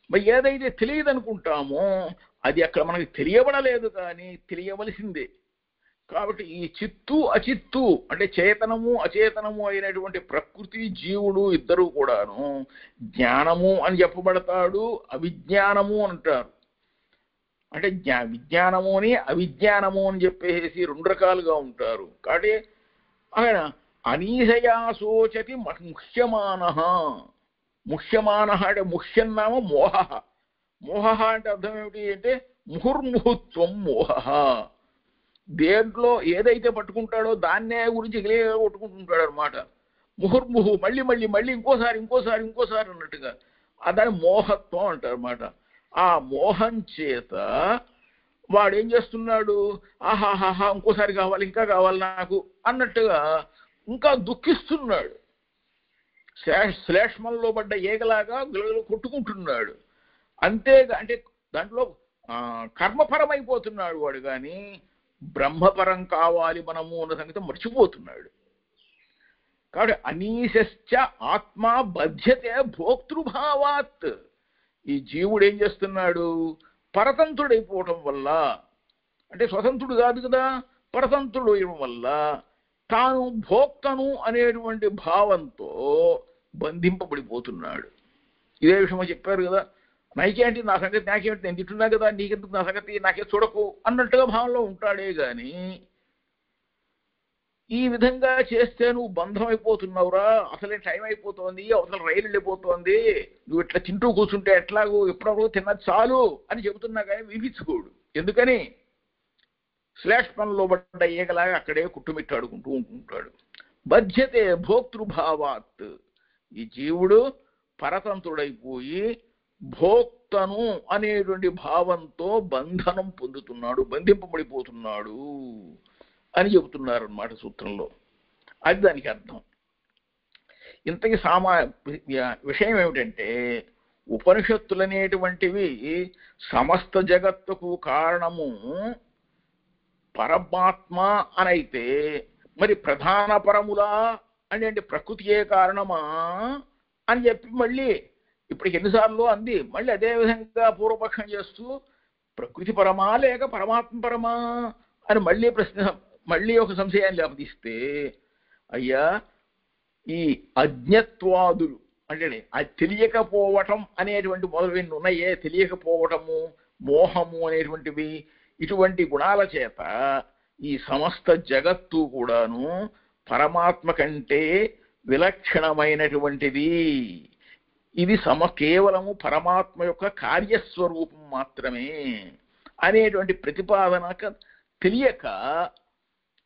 మరి ఏదైతే తెలియదు అనుకుంటామో అది అక్కడ మనకి తెలియబడలేదు, కానీ తెలియవలసిందే. కాబట్టి ఈ చిత్తు అచిత్తు అంటే చేతనము అచేతనము అయినటువంటి ప్రకృతి జీవుడు ఇద్దరు కూడాను జ్ఞానము అని చెప్పబడతాడు, అవిజ్ఞానము అంటారు. అంటే విజ్ఞానము అని అవిజ్ఞానము అని చెప్పేసి రెండు రకాలుగా ఉంటారు. కాబట్టి ఆయన అనీశయా శోచతి ముహ్యమాన. ముహ్యమాన అంటే ముహ్యం నామ మోహ. మోహ అంటే అర్థం ఏమిటి అంటే ముహుర్ముహుత్వం మోహ. దేంట్లో ఏదైతే పట్టుకుంటాడో దాన్నే గురించి కొట్టుకుంటుంటాడు అనమాట. ముహుర్ముహు మళ్ళీ మళ్ళీ మళ్ళీ ఇంకోసారి ఇంకోసారి ఇంకోసారి అన్నట్టుగా దాని మోహత్వం అంటారు అనమాట. ఆ మోహం చేత వాడు ఏం చేస్తున్నాడు, ఆహాహాహా ఇంకోసారి కావాలి ఇంకా కావాలి నాకు అన్నట్టుగా ఇంకా దుఃఖిస్తున్నాడు. శ్లేష్మంలో పడ్డ ఏగలాగా గిలగలు కొట్టుకుంటున్నాడు. అంతేగా అంటే దాంట్లో కర్మపరమైపోతున్నాడు వాడు, కానీ బ్రహ్మపరం కావాలి మనము అన్న సంగతి మర్చిపోతున్నాడు. కాబట్టి అనీశ్చ ఆత్మ బధ్యతే భోక్తృభావాత్. ఈ జీవుడు ఏం చేస్తున్నాడు, పరతంత్రుడైపోవటం వల్ల, అంటే స్వతంత్రుడు కాదు కదా, పరతంత్రుడు అయ్యడం వల్ల తాను భోక్తను అనేటువంటి భావంతో బంధింపబడిపోతున్నాడు. ఇదే విషయం చెప్పారు కదా, నాకేంటి నా సంగతి నాకేంటి, నేను తింటున్నా కదా నీకెందుకు నా సంగతి నాకే చూడకు అన్నట్టుగా భావంలో ఉంటాడే గాని ఈ విధంగా చేస్తే నువ్వు బంధం అయిపోతున్నావురా, అసలే టైం అయిపోతోంది, అవసరం రైలు వెళ్ళిపోతోంది, నువ్వు ఇట్లా తింటూ కూర్చుంటే ఎట్లాగూ ఎప్పుడప్పుడు తిన్నది చాలు అని చెబుతున్నా కానీ వినిపించుకోడు. ఎందుకని శ్లేష్మంలో పడ్డ ఏకలాగా అక్కడే కుట్టుమిట్టాడుకుంటూ ఉంటుంటాడు. బధ్యతే భోక్తృభావాత్. ఈ జీవుడు పరతంత్రుడైపోయి భోక్తను అనేటువంటి భావంతో బంధనం పొందుతున్నాడు, బంధింపబడిపోతున్నాడు అని చెబుతున్నారు అన్నమాట సూత్రంలో. అది దానికి అర్థం. ఇంతకీ విషయం ఏమిటంటే ఉపనిషత్తులు అనేటువంటివి సమస్త జగత్తుకు కారణము పరమాత్మ అనైతే మరి ప్రధాన పరములా అంటే ప్రకృతియే కారణమా అని చెప్పి మళ్ళీ ఇప్పటికి ఎన్నిసార్లు అంది, మళ్ళీ అదే విధంగా పూర్వపక్షం చేస్తూ ప్రకృతి పరమా లేక పరమాత్మ పరమా అని మళ్ళీ ఒక సంశయాన్ని లేపదీస్తే, అయ్యా ఈ అజ్ఞత్వాదులు అంటే అది తెలియకపోవటం అనేటువంటి మొదలైనవి ఉన్నాయే, తెలియకపోవటము మోహము అనేటువంటివి, ఇటువంటి గుణాల చేత ఈ సమస్త జగత్తు కూడాను పరమాత్మ కంటే విలక్షణమైనటువంటిది. ఇది కేవలము పరమాత్మ యొక్క కార్యస్వరూపం మాత్రమే అనేటువంటి ప్రతిపాదన తెలియక,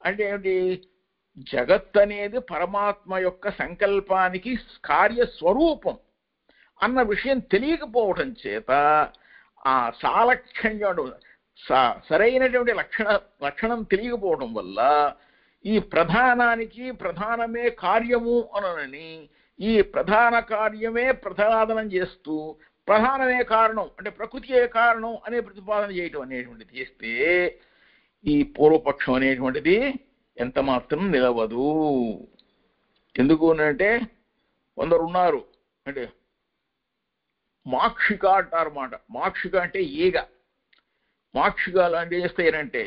అంటే ఏమిటి, జగత్ అనేది పరమాత్మ యొక్క సంకల్పానికి కార్యస్వరూపం అన్న విషయం తెలియకపోవటం చేత ఆ సాలక్షణ్యం సరైనటువంటి లక్షణం తెలియకపోవడం వల్ల ఈ ప్రధానానికి ప్రధానమే కార్యము అనని ఈ ప్రధాన కార్యమే ప్రతిపాదనం చేస్తూ ప్రధానమే కారణం అంటే ప్రకృతియే కారణం అనే ప్రతిపాదన చేయటం అనేటువంటిది చేస్తే ఈ పూర్వపక్షం అనేటువంటిది ఎంత మాత్రం నిలవదు. ఎందుకు అంటే కొందరు ఉన్నారు, అంటే మాక్షిక అంటారు మాట. మాక్షిక అంటే ఈగ. మాక్షికాలు అంటే ఏం చేస్తాయనంటే,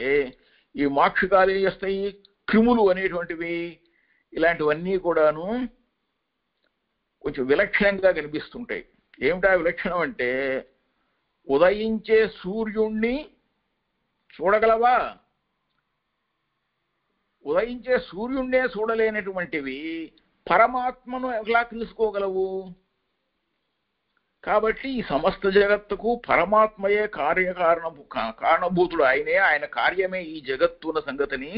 ఈ మాక్షికాలు ఏం చేస్తాయి, క్రిములు అనేటువంటివి ఇలాంటివన్నీ కూడాను కొంచెం విలక్షణంగా కనిపిస్తుంటాయి. ఏమిటా విలక్షణం అంటే, ఉదయించే సూర్యుణ్ణి చూడగలవా? ఉదయించే సూర్యుణ్ణే చూడలేనటువంటివి పరమాత్మను ఎలా తెలుసుకోగలవు? కాబట్టి ఈ సమస్త జగత్తుకు పరమాత్మయే కారణభూతుడు. ఆయన కార్యమే ఈ జగత్తున్న సంగతిని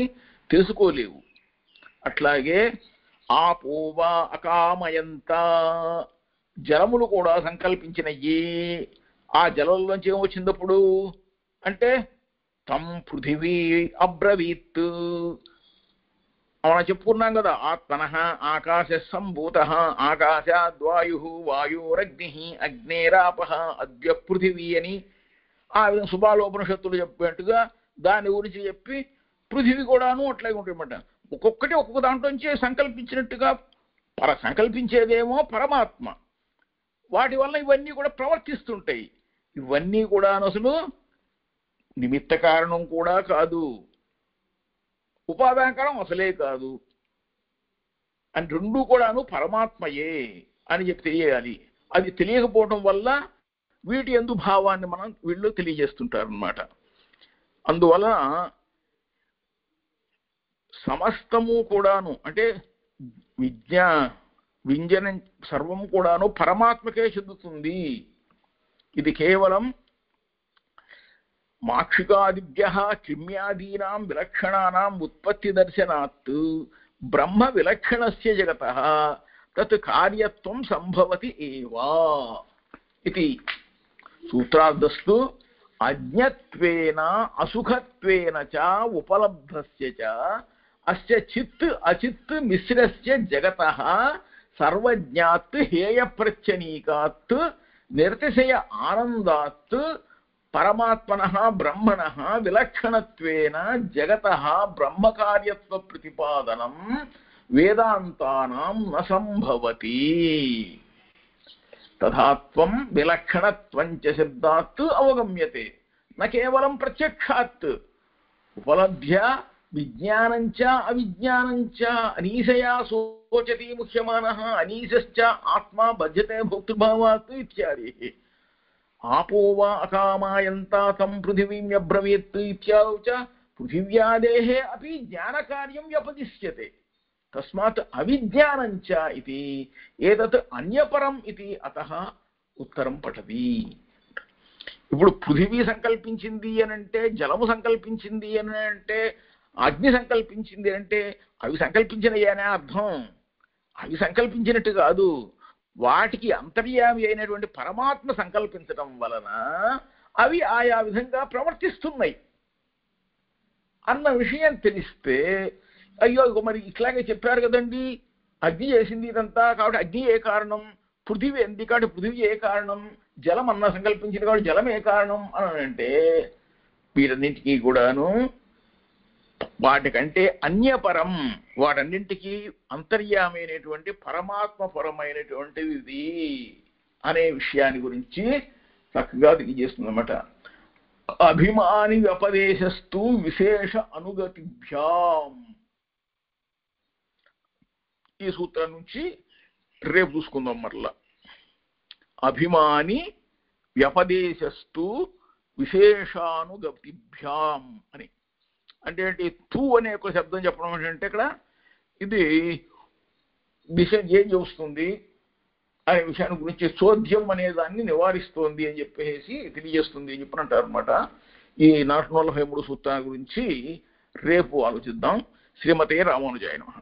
తెలుసుకోలేవు. అట్లాగే ఆపోవా అకామయంత, జలములు కూడా సంకల్పించినయ్యి. ఆ జలంలోంచి ఏమొచ్చిందప్పుడు అంటే తం పృథివీ అబ్రవీత్. మనం చెప్పుకున్నాం కదా, ఆత్మన ఆకాశ సంభూత ఆకాశాద్వాయు వాయురగ్ని అగ్నేరాప అద్య పృథివీ అని ఆ విధంగా శుభాలోపనిషత్తులు చెప్పినట్టుగా దాని గురించి చెప్పి పృథివీ కూడాను అట్లాగే ఉంటాయన్నమాట. ఒక్కొక్కటి ఒక్కొక్క దాంట్లోంచి సంకల్పించినట్టుగా సంకల్పించేదేమో పరమాత్మ. వాటి వల్ల ఇవన్నీ కూడా ప్రవర్తిస్తుంటాయి. ఇవన్నీ కూడా అసలు నిమిత్త కారణం కూడా కాదు, ఉపాదాన కారణం అసలే కాదు అని రెండూ కూడాను పరమాత్మయే అని చెప్పి తెలియాలి. అది తెలియకపోవడం వల్ల వీటి యందు భావాన్ని వీళ్ళు తెలియజేస్తుంటారు అన్నమాట. అందువలన సమస్తము కూడాను అంటే విజ్ఞా వింజనం సర్వం కూడాను పరమాత్మకే చెందుతుంది. ఇది కేవలం మాక్షికాదిభ్య కిమ్యాదీనాం విలక్షణానాం ఉత్పత్తి దర్శనాత్ బ్రహ్మ విలక్షణస్య జగతః తత్ కార్యత్వం సంభవతి ఏవా ఇది సూత్రార్థస్తు అజ్ఞత్వేన అసుఖత్వేన చ ఉపలబ్ధస్య చ అస్య చిత్ అచిత్ మిశ్రస్య జగతః సర్వజ్ఞాత్ హేయ ప్రత్యనీకాత్ నిర్తిశయ ఆనందాత్ పరమాత్మనః బ్రహ్మణః విలక్షణత్వేన జగతః బ్రహ్మకార్యత్వ ప్రతిపాదనం వేదాంతానాం న సంభవతి. తథాత్వం విలక్షణత్వం చ శబ్దాత్ అవగమ్యతే న కేవలం ప్రత్యక్షాత్. ఉపలభ్య విజ్ఞానం చ అవిజ్ఞానం చ అనీశయా శోచతి ముహ్యమానః అనీశశ్చ ఆత్మా బధ్యతే భోక్తృభావాత్ ఇత్యాది. ఆపో వా అకామాయంతా తం పృథివీం వ్యబ్రవీత్ ఇత్యాదౌ చ పృథివ్యాదేః అపి జ్ఞానకార్యం వ్యపదిశ్యతే. తస్మాత్ అవిజ్ఞానం చ ఇతి ఏతత్ అన్యపరం ఇతి అతః ఉత్తరం పఠతి. ఇప్పుడు పృథివీ సంకల్పించింది అని అంటే, జలము సంకల్పించింది అని అంటే, అగ్ని సంకల్పించింది అంటే అవి సంకల్పించినయనే అర్థం. అవి సంకల్పించినట్టు కాదు, వాటికి అంతర్యామి అయినటువంటి పరమాత్మ సంకల్పించడం వలన అవి ఆయా విధంగా ప్రవర్తిస్తున్నాయి అన్న విషయం తెలిస్తే, అయ్యో మరి ఇట్లాగే చెప్పారు కదండి, అగ్ని చేసింది ఇదంతా కాబట్టి అగ్ని ఏ కారణం, పృథివీ ఎంది కాబట్టి పృథివీ ఏ కారణం, జలం అన్న సంకల్పించింది కాబట్టి జలం ఏ కారణం అని అంటే, వీటన్నింటికీ కూడాను వాటికంటే అన్యపరం, వాటన్నింటికీ అంతర్యామైనటువంటి పరమాత్మపరమైనటువంటిది ఇది అనే విషయాన్ని గురించి చక్కగా తెలియజేస్తుందన్నమాట. అభిమాని వ్యపదేశస్తు విశేష అనుగతిభ్యాం. ఈ సూత్రం నుంచి రేపు చూసుకుందాం మరలా. అభిమాని వ్యపదేశస్తు విశేషానుగతిభ్యాం అని అంటే ఏంటి? తూ అనే ఒక శబ్దం చెప్పడం ఏంటంటే ఇక్కడ ఇది విషయం ఏం చూస్తుంది అనే విషయాన్ని గురించి చోద్యం అనే దాన్ని నివారిస్తోంది అని చెప్పేసి తెలియజేస్తుంది అని చెప్పినట్టారు అనమాట. ఈ 443 సూత్రాల గురించి రేపు ఆలోచిద్దాం. శ్రీమతే రామానుజాయ నమః.